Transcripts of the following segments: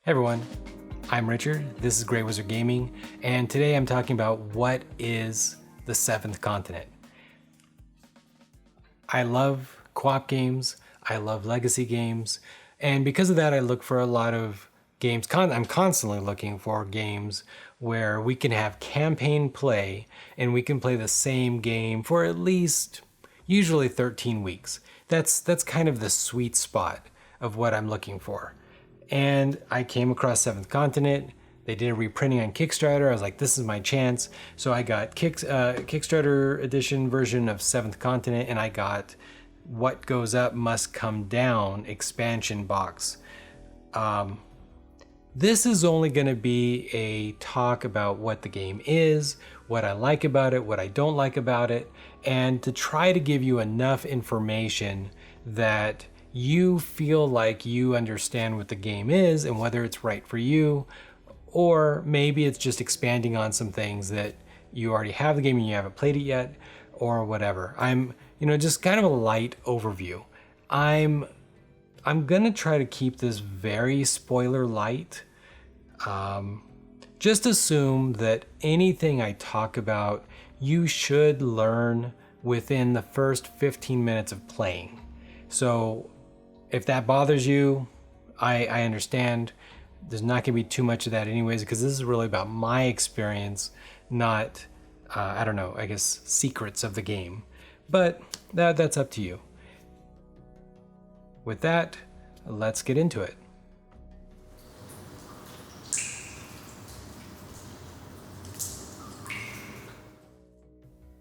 Hey everyone, I'm Richard, this is Grey Wizard Gaming, and today I'm talking about what is the seventh continent. I love co-op games, I love legacy games, and because of that I look for a lot of games. I'm constantly looking for games where we can have campaign play and we can play the same game for at least usually 13 weeks. That's kind of the sweet spot of what I'm looking for. And I came across Seventh Continent. They did a reprinting on Kickstarter. I was like, this is my chance. So I got Kickstarter edition version of Seventh Continent, and I got What Goes Up Must Come Down expansion box. This is only going to be a talk about what the game is, what I like about it, what I don't like about it, and to try to give you enough information that you feel like you understand what the game is and whether it's right for you, or maybe it's just expanding on some things that you already have the game and you haven't played it yet, or whatever. I'm just kind of a light overview. I'm gonna try to keep this very spoiler light. Just assume that anything I talk about, you should learn within the first 15 minutes of playing. So if that bothers you, I understand. There's not gonna be too much of that anyways, because this is really about my experience, not, I guess secrets of the game. But that's up to you. With that, let's get into it.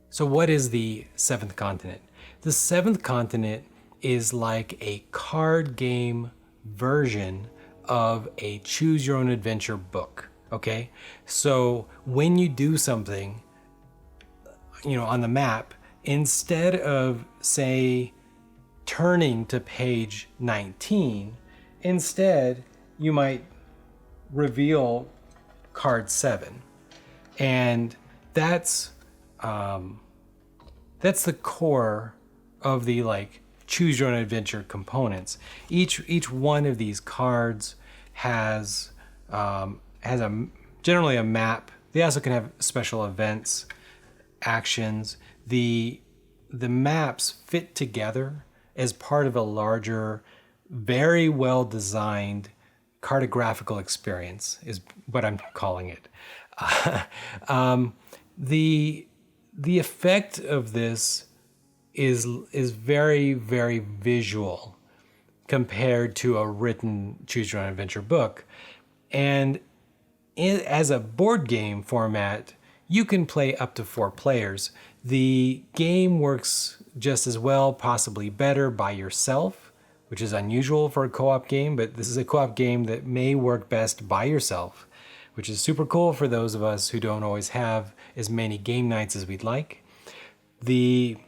So what is the seventh continent? The seventh continent is like a card game version of a choose your own adventure book. Okay, so when you do something, on the map, instead of say turning to page 19, instead you might reveal card 7, and that's the core of the choose your own adventure components. Each one of these cards has generally a map. They also can have special events, actions. The maps fit together as part of a larger, very well designed cartographical experience is what I'm calling it. The effect of this is very, very visual compared to a written choose your own adventure book. And as a board game format, you can play up to 4 players. The game works just as well, possibly better, by yourself, which is unusual for a co-op game, but this is a co-op game that may work best by yourself, which is super cool for those of us who don't always have as many game nights as we'd like. The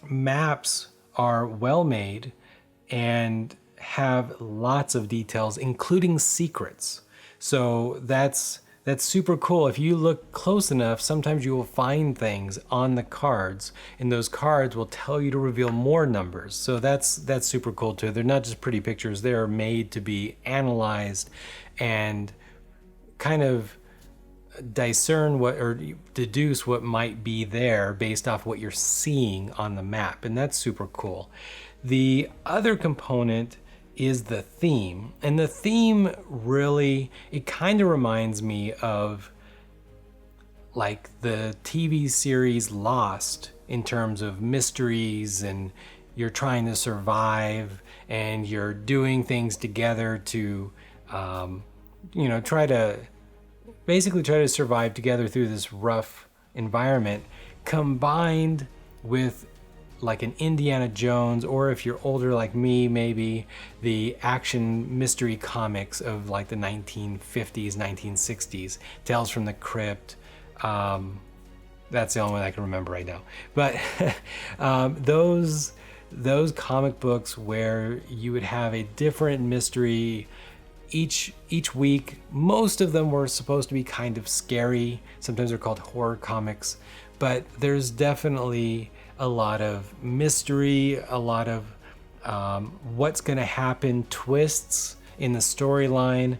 maps are well made and have lots of details, including secrets. So that's super cool. If you look close enough, sometimes you will find things on the cards, and those cards will tell you to reveal more numbers. So that's super cool too. They're not just pretty pictures, they are made to be analyzed and kind of discern or deduce what might be there based off what you're seeing on the map, and that's super cool. The other component is the theme, and the theme really, it kind of reminds me of like the TV series Lost in terms of mysteries, and you're trying to survive and you're doing things together to try to survive together through this rough environment, combined with like an Indiana Jones, or if you're older like me, maybe the action mystery comics of like the 1950s, 1960s, Tales from the Crypt. That's the only one I can remember right now. But those comic books where you would have a different mystery each week. Most of them were supposed to be kind of scary. Sometimes they're called horror comics, but there's definitely a lot of mystery, a lot of what's going to happen, twists in the storyline.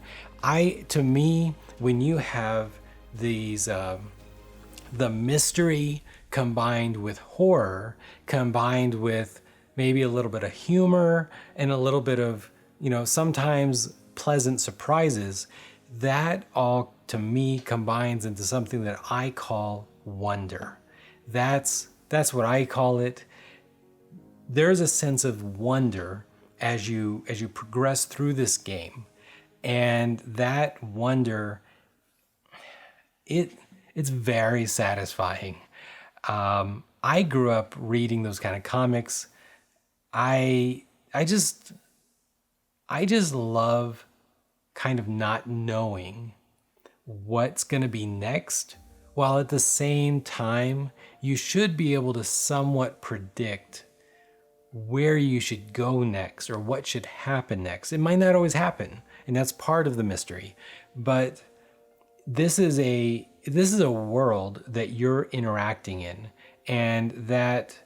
To me, when you have these, the mystery combined with horror, combined with maybe a little bit of humor and a little bit of, sometimes pleasant surprises, that all to me combines into something that I call wonder. That's what I call it. There's a sense of wonder as you progress through this game, and that wonder, it's very satisfying. I grew up reading those kind of comics. I just love kind of not knowing what's going to be next, while at the same time you should be able to somewhat predict where you should go next or what should happen next. It might not always happen, and that's part of the mystery, but this is a world that you're interacting in, and that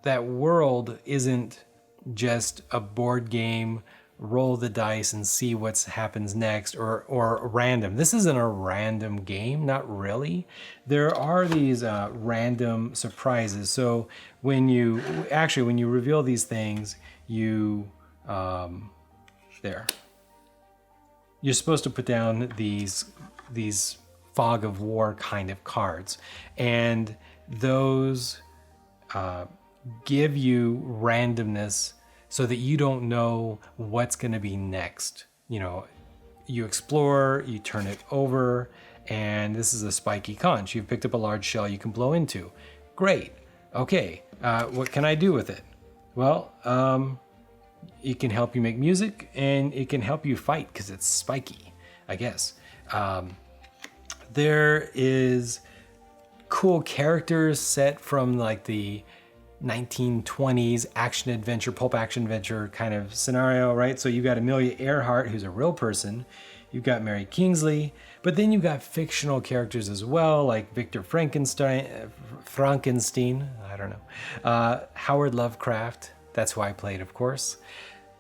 world isn't just a board game, roll the dice and see what happens next, or random. This isn't a random game, not really. There are these random surprises. So when you reveal these things, you're supposed to put down these fog of war kind of cards, and those give you randomness so that you don't know what's going to be next. You explore, you turn it over, and this is a spiky conch. You've picked up a large shell you can blow into. Great. Okay, what can I do with it? Well, it can help you make music, and it can help you fight because it's spiky, I guess. There is cool characters set from like the 1920s action adventure, pulp action adventure kind of scenario, right? So you've got Amelia Earhart, who's a real person. You've got Mary Kingsley, but then you've got fictional characters as well, like Victor Frankenstein, I don't know, Howard Lovecraft, that's who I played, of course,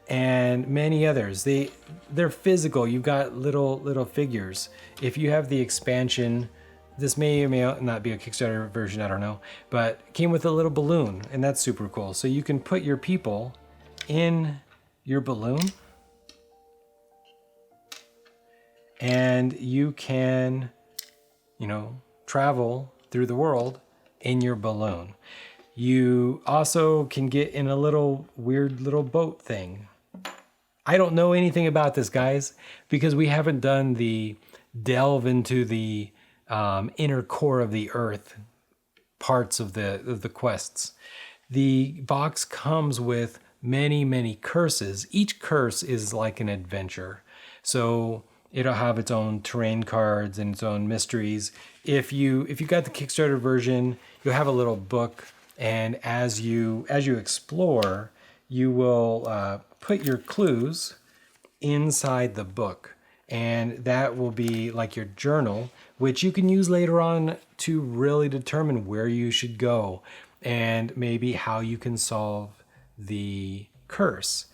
and many others. They're physical. You've got little figures. If you have the expansion, this may or may not be a Kickstarter version, I don't know, but it came with a little balloon, and that's super cool. So you can put your people in your balloon, and you can, travel through the world in your balloon. You also can get in a weird little boat thing. I don't know anything about this, guys, because we haven't done the delve into the inner core of the earth parts of the quests. The box comes with many curses. Each curse is like an adventure, so it'll have its own terrain cards and its own mysteries. If you got the Kickstarter version, you'll have a little book, and as you explore, you will put your clues inside the book, and that will be like your journal, which you can use later on to really determine where you should go and maybe how you can solve the curse.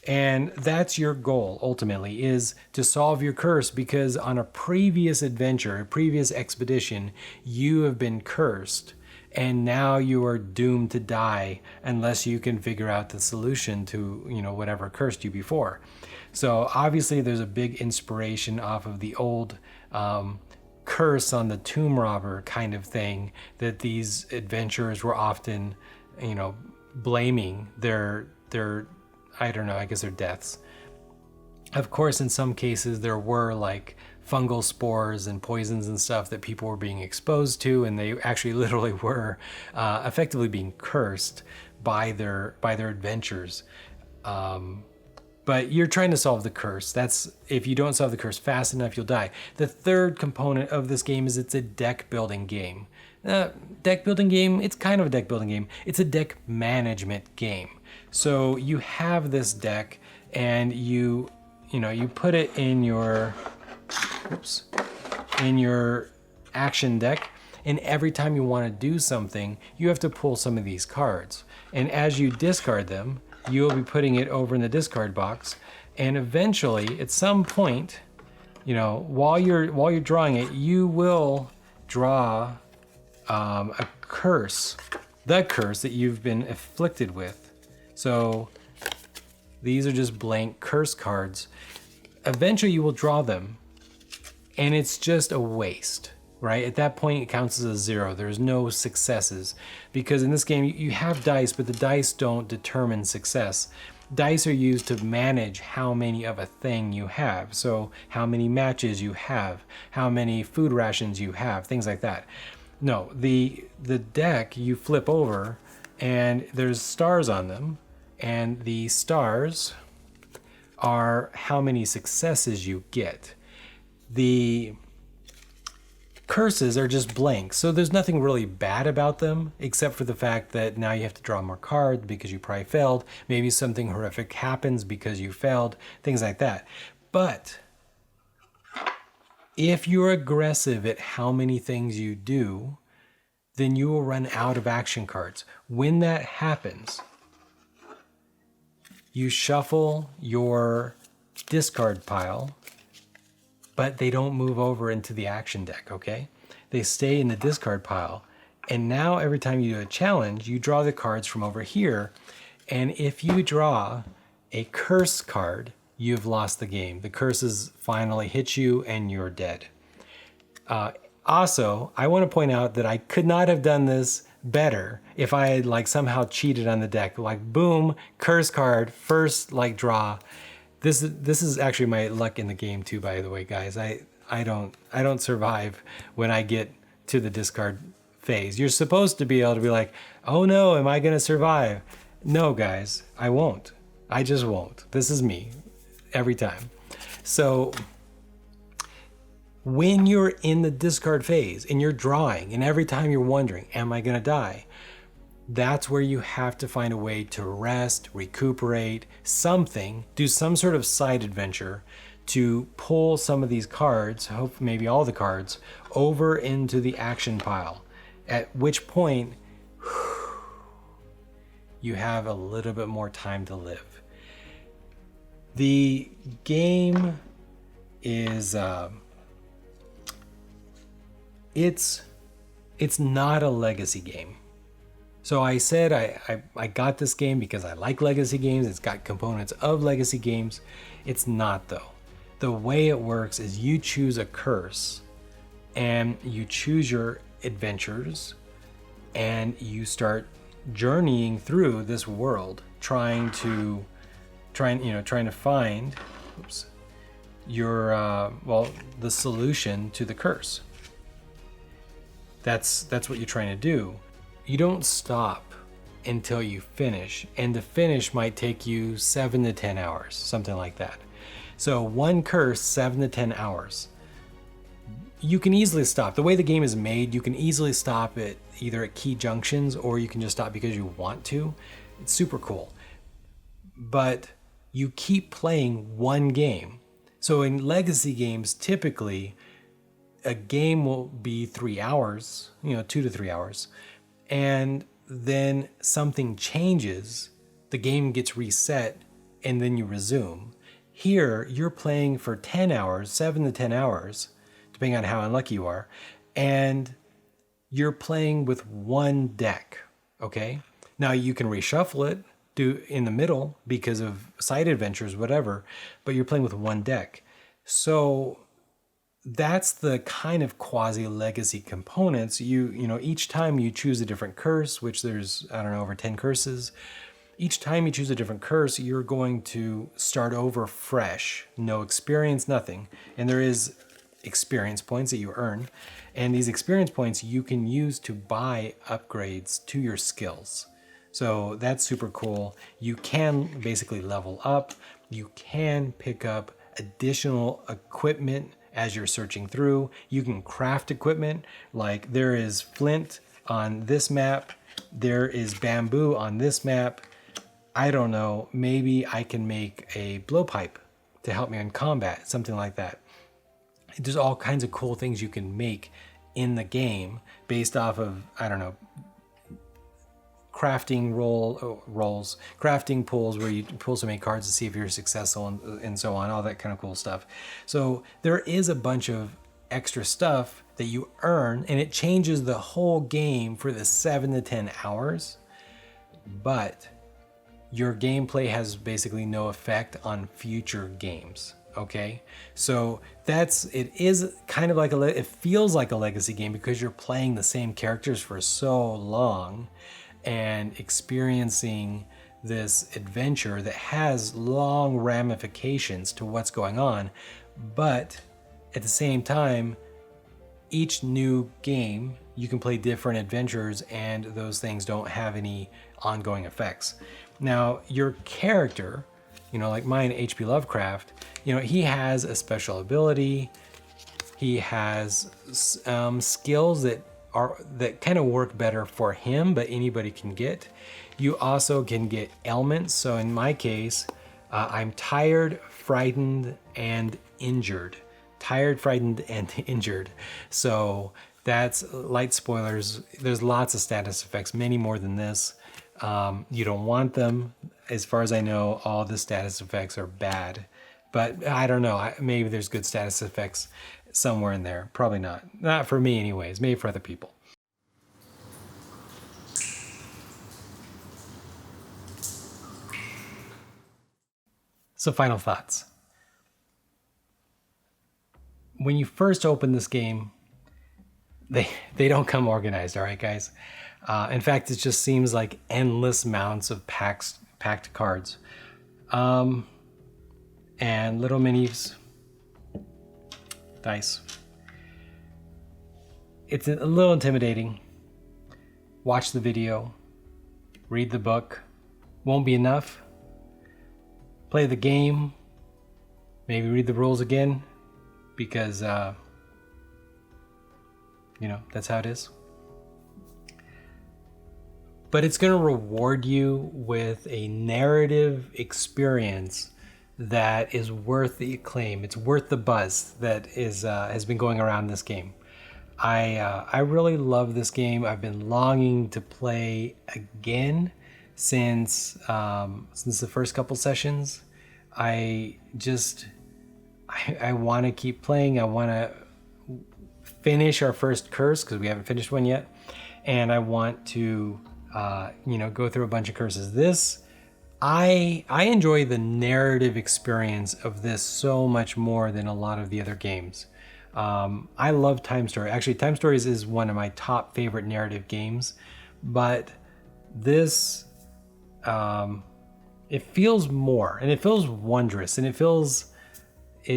And that's your goal, ultimately, is to solve your curse, because on a previous adventure, a previous expedition, you have been cursed, and now you are doomed to die unless you can figure out the solution to, whatever cursed you before. So obviously there's a big inspiration off of the old curse on the tomb robber kind of thing that these adventurers were often, blaming their I don't know, I guess their deaths. Of course, in some cases there were like fungal spores and poisons and stuff that people were being exposed to, and they actually literally were effectively being cursed by their adventures. But you're trying to solve the curse. If you don't solve the curse fast enough, you'll die. The third component of this game is it's a deck building game. It's kind of a deck building game. It's a deck management game. So you have this deck, and you put it in your action deck, and every time you want to do something, you have to pull some of these cards. And as you discard them, you will be putting it over in the discard box. And eventually, at some point, while you're drawing it, you will draw a curse, the curse that you've been afflicted with. So these are just blank curse cards. Eventually you will draw them, and it's just a waste, right? At that point, it counts as a 0. There's no successes, because in this game you have dice, but the dice don't determine success. Dice are used to manage how many of a thing you have. So how many matches you have, how many food rations you have, things like that. No, the deck you flip over, and there's stars on them, and the stars are how many successes you get. The curses are just blank, so there's nothing really bad about them, except for the fact that now you have to draw more cards because you probably failed. Maybe something horrific happens because you failed, things like that. But if you're aggressive at how many things you do, then you will run out of action cards. When that happens, you shuffle your discard pile, but they don't move over into the action deck, okay? They stay in the discard pile. And now every time you do a challenge, you draw the cards from over here. And if you draw a curse card, you've lost the game. The curses finally hit you and you're dead. Also, I want to point out that I could not have done this better if I had somehow cheated on the deck. Boom, curse card, first draw. This is actually my luck in the game too, by the way, guys. I don't survive when I get to the discard phase. You're supposed to be able to be like, oh no, am I gonna survive? No, guys, I won't. I just won't. This is me every time. So when you're in the discard phase and you're drawing, and every time you're wondering, am I gonna die? That's where you have to find a way to rest, recuperate, something, do some sort of side adventure to pull some of these cards, hope maybe all the cards, over into the action pile. At which point, you have a little bit more time to live. The game is, it's not a legacy game. So I said I got this game because I like legacy games. It's got components of legacy games. It's not though. The way it works is you choose a curse and you choose your adventures and you start journeying through this world trying to find your the solution to the curse. That's what you're trying to do. You don't stop until you finish, and the finish might take you 7 to 10 hours, something like that. So one curse, 7 to 10 hours. You can easily stop. The way the game is made, you can easily stop it either at key junctions or you can just stop because you want to. It's super cool. But you keep playing one game. So in legacy games, typically a game will be 3 hours, 2 to 3 hours. And then something changes, the game gets reset, and then you resume. Here, you're playing for 10 hours, 7 to 10 hours, depending on how unlucky you are, and you're playing with one deck, okay? Now, you can reshuffle it, do in the middle because of side adventures, whatever, but you're playing with one deck. So that's the kind of quasi-legacy components. Each time you choose a different curse, which there's, over 10 curses. Each time you choose a different curse, you're going to start over fresh. No experience, nothing. And there is experience points that you earn. And these experience points you can use to buy upgrades to your skills. So that's super cool. You can basically level up. You can pick up additional equipment as you're searching through. You can craft equipment, like there is flint on this map, there is bamboo on this map. I don't know, maybe I can make a blowpipe to help me in combat, something like that. There's all kinds of cool things you can make in the game based off of, crafting crafting pools where you pull so many cards to see if you're successful and so on, all that kind of cool stuff. So there is a bunch of extra stuff that you earn, and it changes the whole game for the 7 to 10 hours. But your gameplay has basically no effect on future games. Okay, so it is kind of like it feels like a legacy game because you're playing the same characters for so long and experiencing this adventure that has long ramifications to what's going on. But at the same time, each new game you can play different adventures, and those things don't have any ongoing effects. Now, your character, like mine, H.P. Lovecraft, he has a special ability. He has skills that kind of work better for him, but anybody can get. You also can get ailments. So in my case, I'm tired, frightened, and injured. Tired, frightened, and injured. So that's light spoilers. There's lots of status effects, many more than this. You don't want them. As far as I know, all the status effects are bad. But I don't know. Maybe there's good status effects somewhere in there. Probably not. Not for me anyways. Maybe for other people. So final thoughts. When you first open this game, they don't come organized, all right, guys? In fact, it just seems like endless mounts of packed cards. And little minis, dice. It's a little intimidating. Watch the video, read the book. Won't be enough. Play the game, maybe read the rules again, because, that's how it is. But it's going to reward you with a narrative experience that is worth the acclaim. It's worth the buzz that has been going around this game. I really love this game. I've been longing to play again since the first couple sessions. I want to keep playing. I want to finish our first curse because we haven't finished one yet, and I want to go through a bunch of curses. I enjoy the narrative experience of this so much more than a lot of the other games. I love Time Story. Actually, Time Stories is one of my top favorite narrative games, but this, it feels more, and it feels wondrous, and it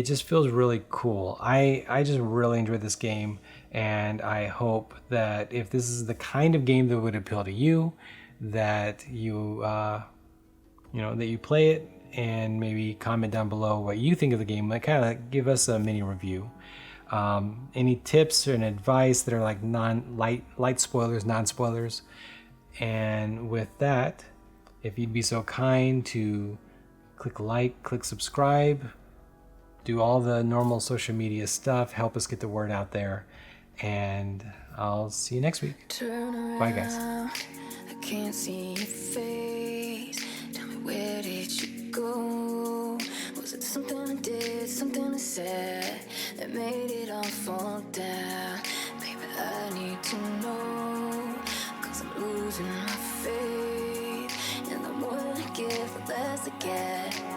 just feels really cool. I just really enjoyed this game, and I hope that if this is the kind of game that would appeal to you, that you play it and maybe comment down below what you think of the game. Like, kind of give us a mini review. Any tips and advice that are like light spoilers, non-spoilers. And with that, if you'd be so kind to click like, click subscribe, do all the normal social media stuff, help us get the word out there, and I'll see you next week. Bye, guys. I can't see your face. Tell me, where did you go? Was it something I did, something I said that made it all fall down? Baby, I need to know, 'cause I'm losing my faith, and the more I give, the less I get.